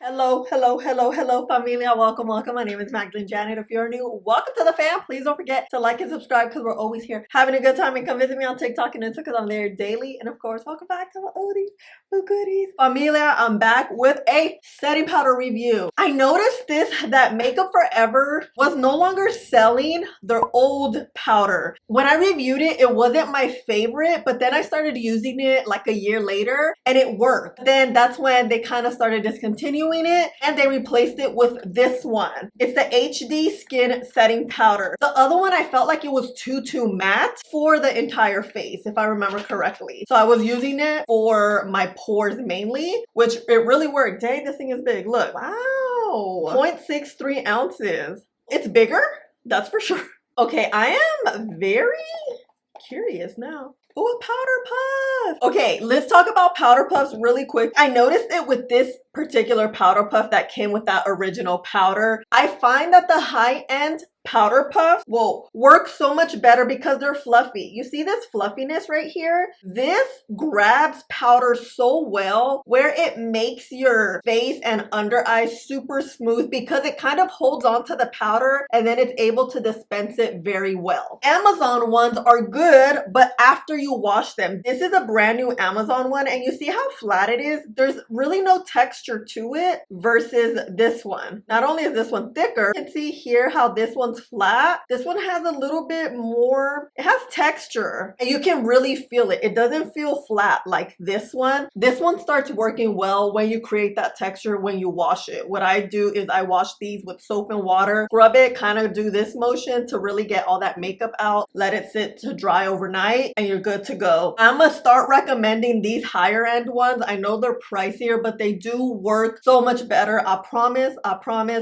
Hello, familia. Welcome. My name is MagdalineJ. If you're new, welcome to the fam. Please don't forget to like and subscribe because we're always here having a good time. And come visit me on TikTok and Insta because I'm there daily. And of course, welcome back to my oldies but goodies. Familia, I'm back with a setting powder review. I noticed that Makeup Forever was no longer selling their old powder. When I reviewed it, it wasn't my favorite, but then I started using it like a year later and it worked. Then that's when they kind of started discontinuing it and they replaced it with this one. It's the HD Skin Setting Powder. The other one, I felt like it was too matte for the entire face, if I remember correctly. So I was using it for my pores mainly, which it really worked. Dang, this thing is big. Look, wow, 0.63 ounces. It's bigger, that's for sure. Okay, I am very curious now. Oh, powder puff. Okay, let's talk about powder puffs really quick. I noticed it with this particular powder puff that came with that original powder. I find that the high-end powder puffs will work so much better because they're fluffy. You see this fluffiness right here? This grabs powder so well where it makes your face and under eyes super smooth because it kind of holds on to the powder and then it's able to dispense it very well. Amazon ones are good, but after you wash them. This is a brand new Amazon one and you see how flat it is? There's really no texture to it versus this one. Not only is this one thicker, you can see here how this one's flat. This one has a little bit more, it has texture and you can really feel it. It doesn't feel flat like this one. This one starts working well when you create that texture when you wash it. What I do is I wash these with soap and water, scrub it, kind of do this motion to really get all that makeup out, let it sit to dry overnight and you're good to go. I'm gonna start recommending these higher end ones. I know they're pricier, but they do work so much better. I promise.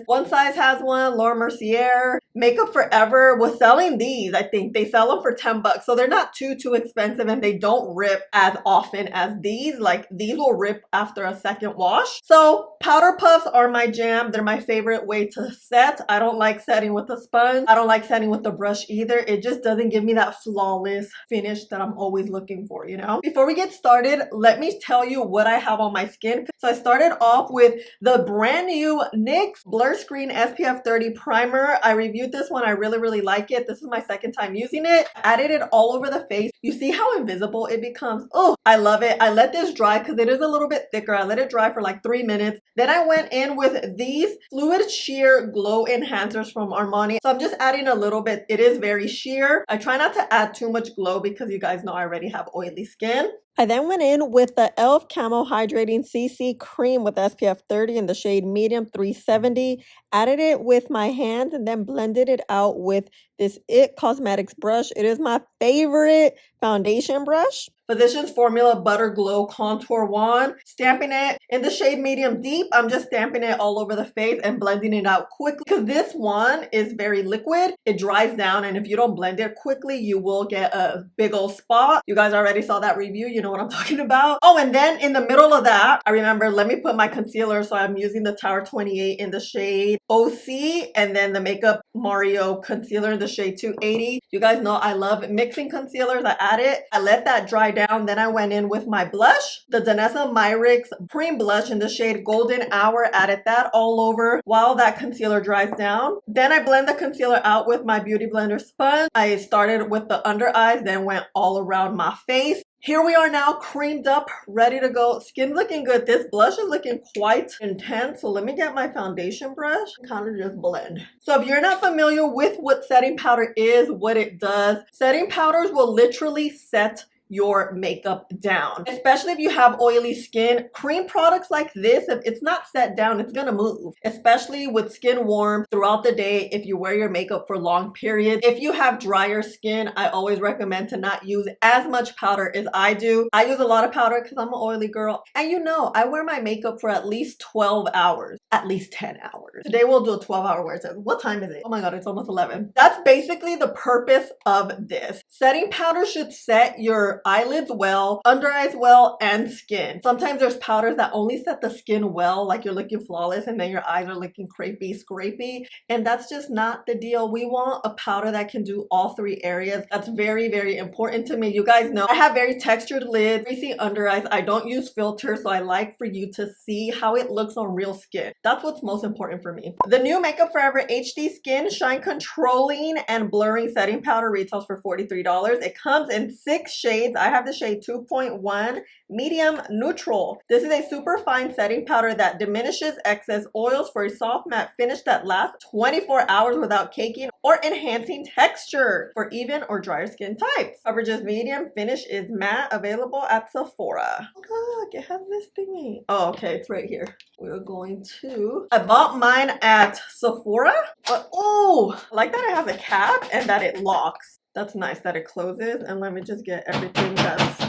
One Size has one. Laura Mercier. Makeup Forever was selling these. I think they sell them for 10 bucks. So they're not too expensive and they don't rip as often as these. Like these will rip after a second wash. So powder puffs are my jam. They're my favorite way to set. I don't like setting with a sponge. I don't like setting with the brush either. It just doesn't give me that flawless finish that I'm always looking for, you know? Before we get started, let me tell you what I have on my skin. So I started off with the brand new NYX Blur Screen SPF 30 Primer. I reviewed this one. I really like it. This is my second time using it. Added it all over the face. You see how invisible it becomes? Oh, I love it. I let this dry because it is a little bit thicker. I let it dry for like 3 minutes. Then I went in with these Fluid Sheer Glow Enhancers from Armani. So I'm just adding a little bit. It is very sheer. I try not to add too much glow because you guys know I already have oily skin. I then went in with the e.l.f. Camo Hydrating CC Cream with SPF 30 in the shade Medium 370. Added it with my hands and then blended it out with this IT Cosmetics brush. It is my favorite foundation brush. Physicians Formula Butter Glow Contour Wand. Stamping it in the shade Medium Deep. I'm just stamping it all over the face and blending it out quickly because this one is very liquid. It dries down and if you don't blend it quickly, you will get a big old spot. You guys already saw that review. You know what I'm talking about. Oh, and then in the middle of that, I remember, let me put my concealer. So I'm using the Tower 28 in the shade OC and then the Makeup Mario concealer in the shade 280. You guys know I love mixing concealers. I add it. I let that dry down. Then I went in with my blush, the Danessa Myricks Cream Blush in the shade Golden Hour. Added that all over while that concealer dries down. Then I blend the concealer out with my Beauty Blender sponge. I started with the under eyes, then went all around my face. Here we are now, creamed up, ready to go. Skin's looking good. This blush is looking quite intense. So let me get my foundation brush and kind of just blend. So if you're not familiar with what setting powder is, what it does, setting powders will literally set your makeup down, especially if you have oily skin. Cream products like this, if it's not set down, it's gonna move, especially with skin warm throughout the day. If you wear your makeup for long periods, if you have drier skin, I always recommend to not use as much powder as I do. I use a lot of powder because I'm an oily girl, and you know I wear my makeup for at least 12 hours, at least 10 hours. hours. Today we'll do a 12-hour wear test. What time is it? Oh my god, it's almost 11. That's basically the purpose of this. Setting powder should set your eyelids well, under eyes well, and skin. Sometimes there's powders that only set the skin well, like you're looking flawless and then your eyes are looking crepey, scrapey, and that's just not the deal. We want a powder that can do all three areas. That's very, very important to me. You guys know I have very textured lids, greasy under eyes. I don't use filters, so I like for you to see how it looks on real skin. That's what's most important for me. The new Makeup Forever HD Skin Shine Controlling and Blurring Setting Powder retails for $43. It comes in 6 shades. I have the shade 2.1 Medium Neutral. This is a super fine setting powder that diminishes excess oils for a soft matte finish that lasts 24 hours without caking or enhancing texture for even or drier skin types. Coverage is medium, finish is matte, available at Sephora. Look, it has this thingy. Oh, okay, it's right here. We're going to... I bought mine at Sephora, but oh, I like that it has a cap and that it locks. That's nice that it closes. And let me just get everything that's...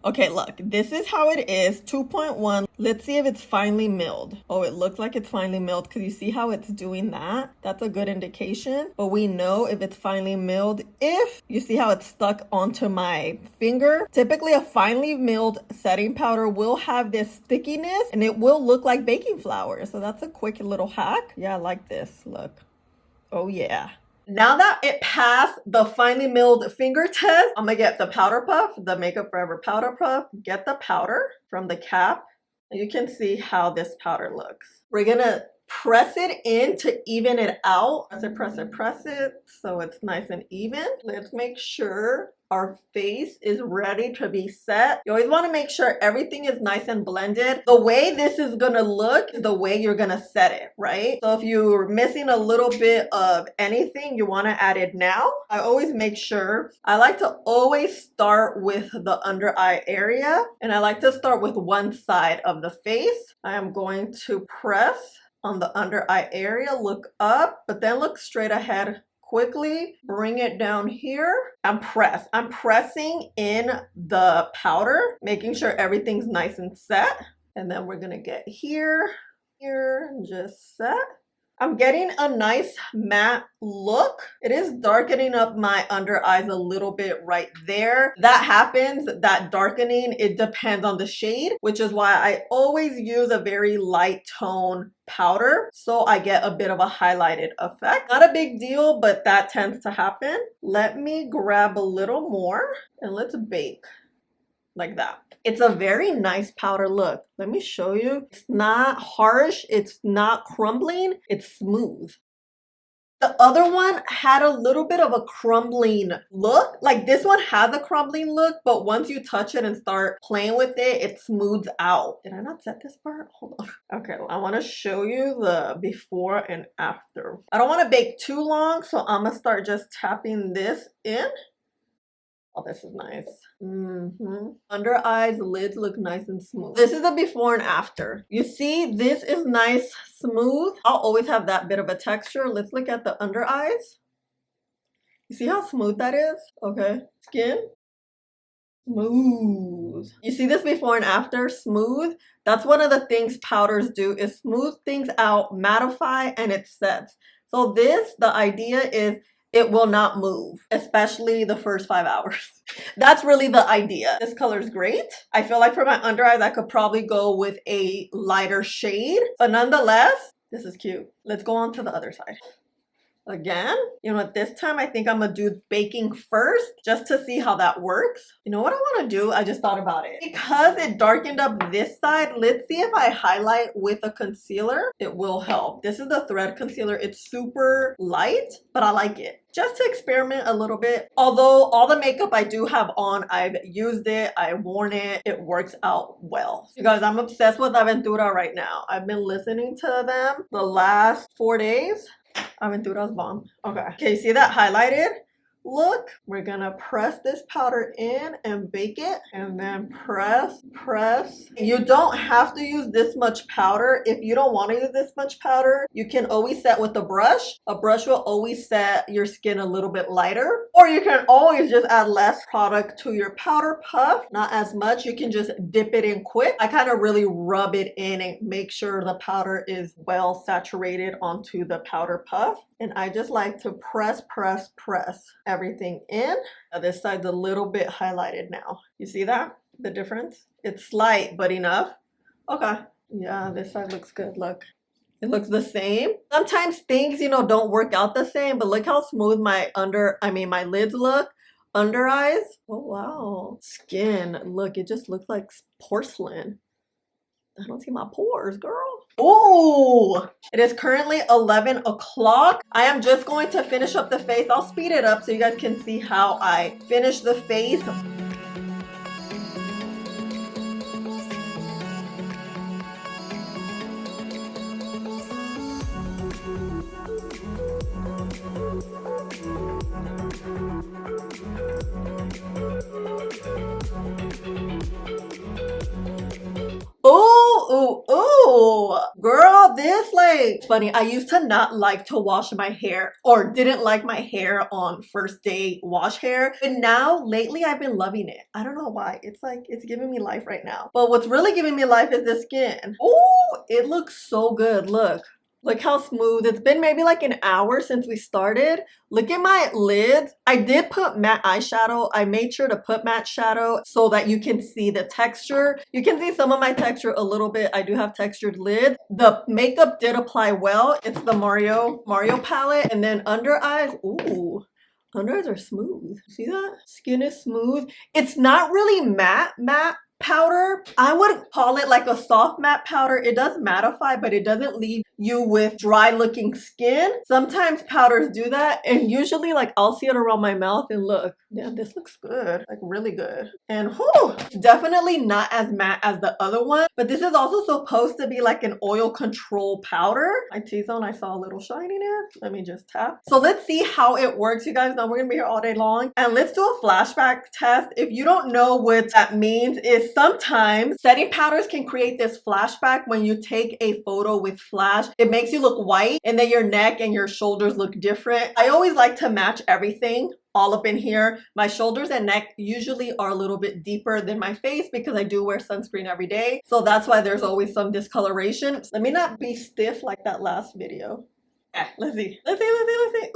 Okay, look, this is how it is, 2.1. Let's see if it's finely milled. Oh, it looks like it's finely milled because you see how it's doing that? That's a good indication. But we know if it's finely milled if you see how it's stuck onto my finger. Typically, a finely milled setting powder will have this stickiness and it will look like baking flour. So that's a quick little hack. Yeah, I like this. Look. Oh, yeah. Now that it passed the finely milled finger test, I'm gonna get the powder puff, the Makeup Forever powder puff, get the powder from the cap. And you can see how this powder looks. We're gonna press it in to even it out. Press it, press it, press it, so it's nice and even. Let's make sure our face is ready to be set. You always want to make sure everything is nice and blended. The way this is gonna look is the way you're gonna set it, right? So if you're missing a little bit of anything, you want to add it now. I always make sure. I like to always start with the under eye area, and I like to start with one side of the face. I am going to press on the under eye area, look up, but then look straight ahead quickly, bring it down here and press. I'm pressing in the powder, making sure everything's nice and set. And then we're gonna get here, and just set. I'm getting a nice matte look. It is darkening up my under eyes a little bit right there. That happens, that darkening, it depends on the shade, which is why I always use a very light tone powder so I get a bit of a highlighted effect. Not a big deal, but that tends to happen. Let me grab a little more and let's bake like that. It's a very nice powder look. Let me show you. It's not harsh, it's not crumbling, it's smooth. The other one had a little bit of a crumbling look. Like this one has a crumbling look, but once you touch it and start playing with it, it smooths out. Did I not set this part? Hold on. Okay, I want to show you the before and after. I don't want to bake too long, so I'm gonna start just tapping this in. Oh, this is nice. Under eyes, lids look nice and smooth. This is the before and after. You see, this is nice, smooth. I'll always have that bit of a texture. Let's look at the under eyes. You see how smooth that is? Okay. Skin. Smooth. You see this before and after? Smooth. That's one of the things powders do, is smooth things out, mattify, and it sets. So this, the idea is, it will not move, especially the first 5 hours. That's really the idea. This color is great. I feel like for my under eyes, I could probably go with a lighter shade, but nonetheless, this is cute. Let's go on to the other side. Again, you know what, this time I think I'm gonna do baking first just to see how that works. You know what I want to do? I just thought about it. Because it darkened up this side, let's see if I highlight with a concealer. It will help. This is the thread concealer. It's super light, but I like it. Just to experiment a little bit. Although all the makeup I do have on, I've used it, I've worn it, it works out well. You guys, I'm obsessed with Aventura right now. I've been listening to them the last 4 days. Aventura's bomb. Okay, you see that highlighted? look. We're gonna press this powder in and bake it, and then press, press. You don't have to use this much powder. If you don't want to use this much powder, you can always set with a brush. A brush will always set your skin a little bit lighter, or you can always just add less product to your powder puff. Not as much. You can just dip it in quick. I kind of really rub it in and make sure the powder is well saturated onto the powder puff. And I just like to press, press, press everything in. This side's a little bit highlighted now. You see that? The difference? It's slight, but enough. Okay. Yeah, this side looks good. Look. It looks the same. Sometimes things, you know, don't work out the same, but look how smooth my my lids look. Under eyes. Oh, wow. Skin. Look, it just looks like porcelain. I don't see my pores, girl. Oh, it is currently 11 o'clock. I am just going to finish up the face. I'll speed it up so you guys can see how I finish the face. Oh, girl, this like funny. I used to not like to wash my hair or didn't like my hair on first day wash hair. But now lately I've been loving it. I don't know why. It's like it's giving me life right now. But what's really giving me life is the skin. Oh, it looks so good. Look. Look how smooth. It's been maybe like an hour since we started. Look at my lids. I did put matte eyeshadow. I made sure to put matte shadow so that you can see the texture. You can see some of my texture a little bit. I do have textured lids. The makeup did apply well. It's the Mario palette. And then under eyes. Ooh. Under eyes are smooth. See that? Skin is smooth. It's not really matte powder. I would call it like a soft matte powder. It does mattify, but it doesn't leave you with dry looking skin. Sometimes powders do that, and usually like I'll see it around my mouth and look, yeah, this looks good, like really good. And whew, it's definitely not as matte as the other one, but this is also supposed to be like an oil control powder. My T-zone, I saw a little shininess. Let me just tap. So let's see how it works, you guys. Now we're gonna be here all day long, and let's do a flashback test. If you don't know what that means, is sometimes setting powders can create this flashback when you take a photo with flash. It makes you look white, and then your neck and your shoulders look different. I always like to match everything all up in here. My shoulders and neck usually are a little bit deeper than my face because I do wear sunscreen every day. So that's why there's always some discoloration. Let me not be stiff like that last video. Let's see.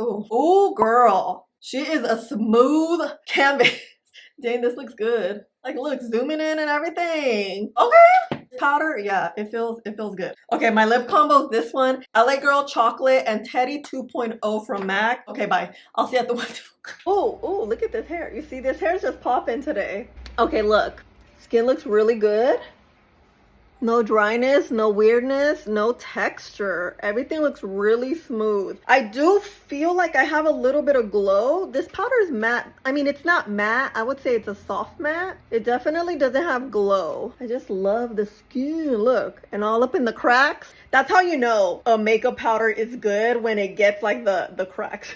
Ooh. Ooh, girl. She is a smooth canvas. Dang, this looks good. Like, look, zooming in and everything. Okay. Powder, yeah, it feels good. Okay, my lip combo is this one. LA Girl Chocolate and Teddy 2.0 from MAC. Okay, bye. I'll see you at the window. Oh, look at this hair. You see, this hair's just popping today. Okay, look. Skin looks really good. No dryness, no weirdness, no texture. Everything looks really smooth. I do feel like I have a little bit of glow. This powder is matte. I mean, it's not matte. I would say it's a soft matte. It definitely doesn't have glow. I just love the skin. Look, and all up in the cracks. That's how you know a makeup powder is good, when it gets like the cracks.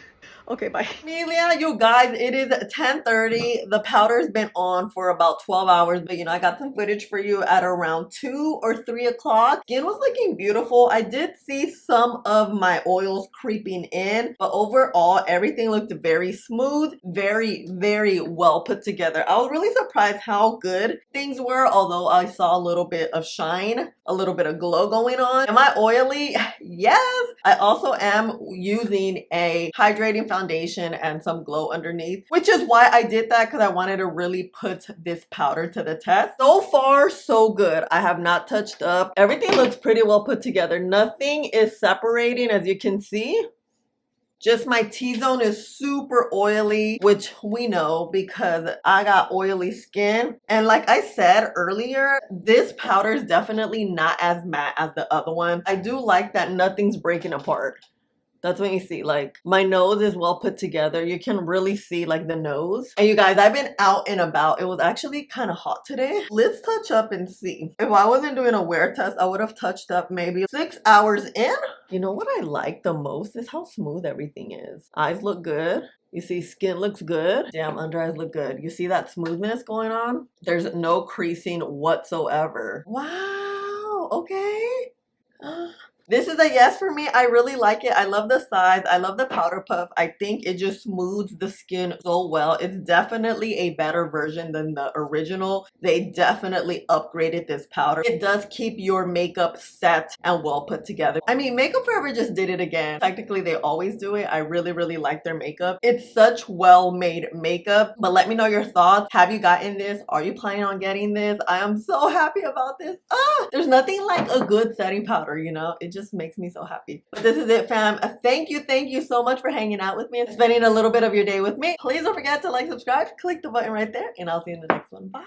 Okay, bye. Amelia, you guys, it is 10:30. The powder's been on for about 12 hours, but you know, I got some footage for you at around 2 or 3 o'clock. Skin was looking beautiful. I did see some of my oils creeping in, but overall, everything looked very smooth, very, very well put together. I was really surprised how good things were, although I saw a little bit of shine, a little bit of glow going on. Am I oily? Yes. I also am using a hydrating foundation and some glow underneath, which is why I did that, because I wanted to really put this powder to the test. So far, so good. I have not touched up. Everything looks pretty well put together. Nothing is separating, as you can see. Just my T-zone is super oily, which we know because I got oily skin. And like I said earlier, this powder is definitely not as matte as the other one. I do like that nothing's breaking apart. That's what you see. Like, my nose is well put together. You can really see like the nose. And you guys, I've been out and about. It was actually kind of hot today. Let's touch up and see. If I wasn't doing a wear test, I would have touched up maybe 6 hours in. You know what I like the most is how smooth everything is. Eyes look good. You see skin looks good. Damn, under eyes look good. You see that smoothness going on? There's no creasing whatsoever. Wow, okay. This is a yes for me. I really like it. I love the size. I love the powder puff. I think it just smooths the skin so well. It's definitely a better version than the original. They definitely upgraded this powder. It does keep your makeup set and well put together. I mean, Makeup Forever just did it again. Technically, they always do it. I really, really like their makeup. It's such well-made makeup. But let me know your thoughts. Have you gotten this? Are you planning on getting this? I am so happy about this. There's nothing like a good setting powder, you know? It just makes me so happy. But this is it, fam. Thank you so much for hanging out with me and spending a little bit of your day with me. Please don't forget to like, subscribe, click the button right there, and I'll see you in the next one. Bye.